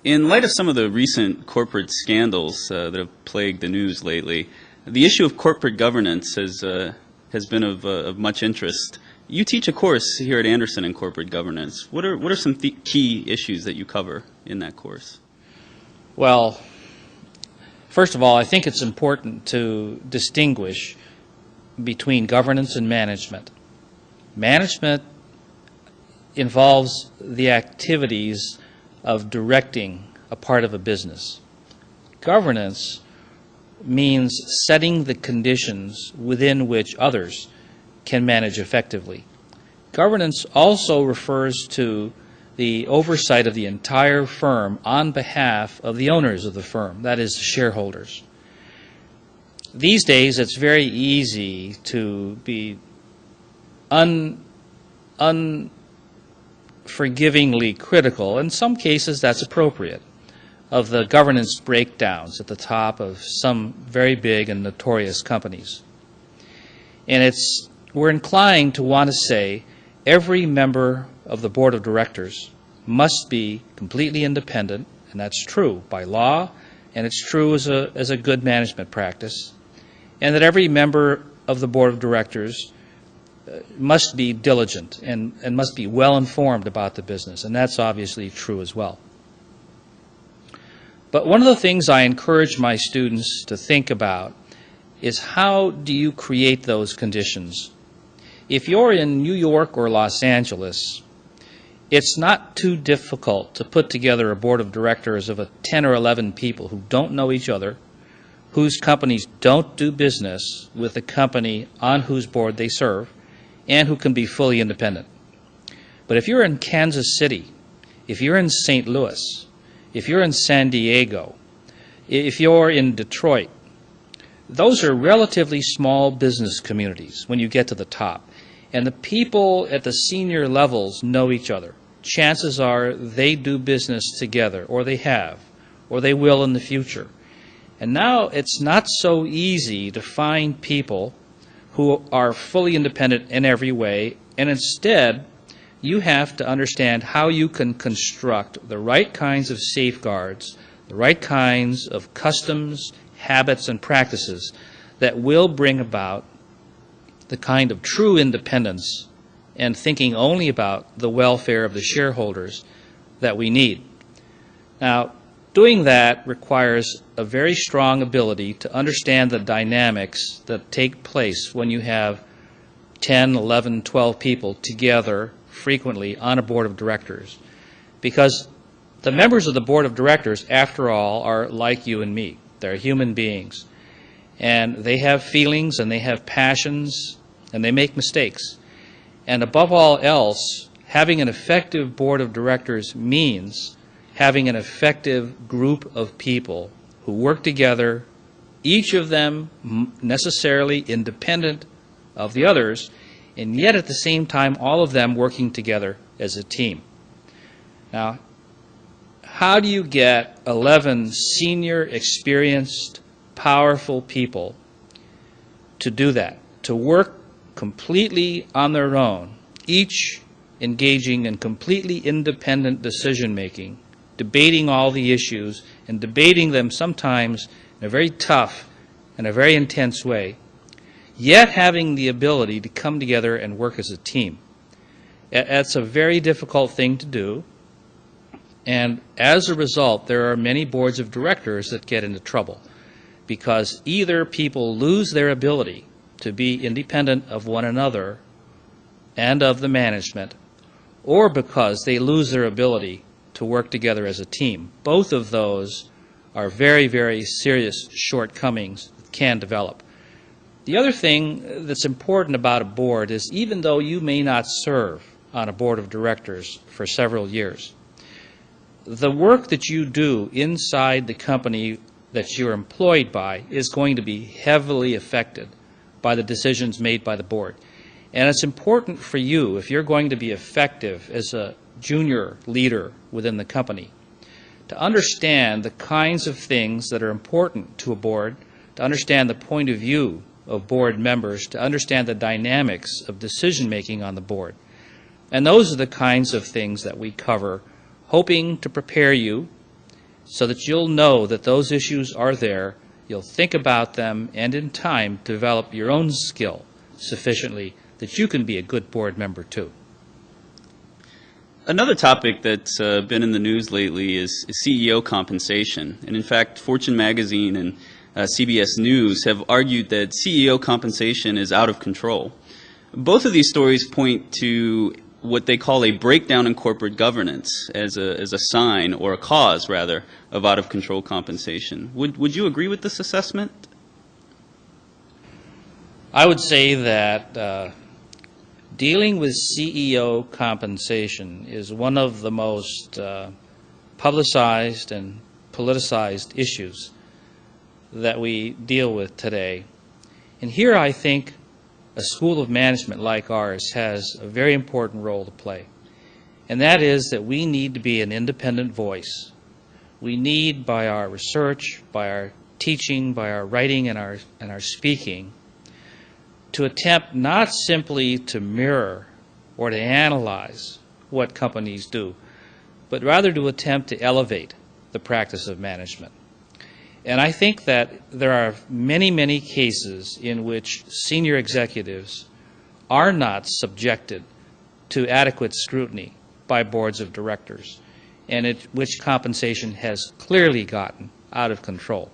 In light of some of the recent corporate scandals that have plagued the news lately, the issue of corporate governance has been of much interest. You teach a course here at Anderson in corporate governance. What are some key issues that you cover in that course? Well, first of all, I think it's important to distinguish between governance and management. Management involves the activities of directing a part of a business. Governance means setting the conditions within which others can manage effectively. Governance also refers to the oversight of the entire firm on behalf of the owners of the firm, that is, the shareholders. These days, it's very easy to be unforgivingly critical. In some cases, that's appropriate, of the governance breakdowns at the top of some very big and notorious companies. And we're inclined to want to say every member of the board of directors must be completely independent, and that's true by law, and it's true as a good management practice, and that every member of the board of directors must be diligent and must be well informed about the business, and that's obviously true as well. But one of the things I encourage my students to think about is how do you create those conditions? If you're in New York or Los Angeles, it's not too difficult to put together a board of directors of 10 or 11 people who don't know each other, whose companies don't do business with the company on whose board they serve, and who can be fully independent. But if you're in Kansas City, if you're in St. Louis, if you're in San Diego, if you're in Detroit, those are relatively small business communities when you get to the top. And the people at the senior levels know each other. Chances are they do business together, or they have, or they will in the future. And now it's not so easy to find people who are fully independent in every way, and instead you have to understand how you can construct the right kinds of safeguards, the right kinds of customs, habits, and practices that will bring about the kind of true independence and thinking only about the welfare of the shareholders that we need. Now, doing that requires a very strong ability to understand the dynamics that take place when you have 10, 11, 12 people together frequently on a board of directors. Because the members of the board of directors, after all, are like you and me. They're human beings. And they have feelings and they have passions and they make mistakes. And above all else, having an effective board of directors means having an effective group of people who work together, each of them necessarily independent of the others, and yet at the same time all of them working together as a team. Now, how do you get 11 senior, experienced, powerful people to do that, to work completely on their own, each engaging in completely independent decision-making, debating all the issues, and debating them sometimes in a very tough and a very intense way, yet having the ability to come together and work as a team? That's a very difficult thing to do, and as a result, there are many boards of directors that get into trouble because either people lose their ability to be independent of one another and of the management, or because they lose their ability to work together as a team. Both of those are very, very serious shortcomings that can develop. The other thing that's important about a board is even though you may not serve on a board of directors for several years, the work that you do inside the company that you're employed by is going to be heavily affected by the decisions made by the board. And it's important for you, if you're going to be effective as a junior leader within the company, to understand the kinds of things that are important to a board, to understand the point of view of board members, to understand the dynamics of decision-making on the board. And those are the kinds of things that we cover, hoping to prepare you so that you'll know that those issues are there, you'll think about them, and in time develop your own skill sufficiently that you can be a good board member too. Another topic that's been in the news lately is CEO compensation. And in fact, Fortune magazine and CBS News have argued that CEO compensation is out of control. Both of these stories point to what they call a breakdown in corporate governance as a sign, or a cause rather, of out of control compensation. Would you agree with this assessment? I would say that dealing with CEO compensation is one of the most publicized and politicized issues that we deal with today. And here I think a school of management like ours has a very important role to play. And that is that we need to be an independent voice. We need, by our research, by our teaching, by our writing and our speaking, to attempt not simply to mirror or to analyze what companies do, but rather to attempt to elevate the practice of management. And I think that there are many, many cases in which senior executives are not subjected to adequate scrutiny by boards of directors, and which compensation has clearly gotten out of control.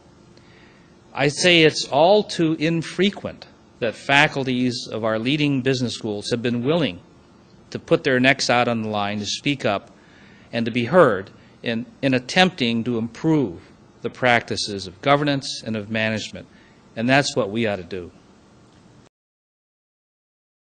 I say it's all too infrequent that faculties of our leading business schools have been willing to put their necks out on the line to speak up and to be heard in attempting to improve the practices of governance and of management. And that's what we ought to do.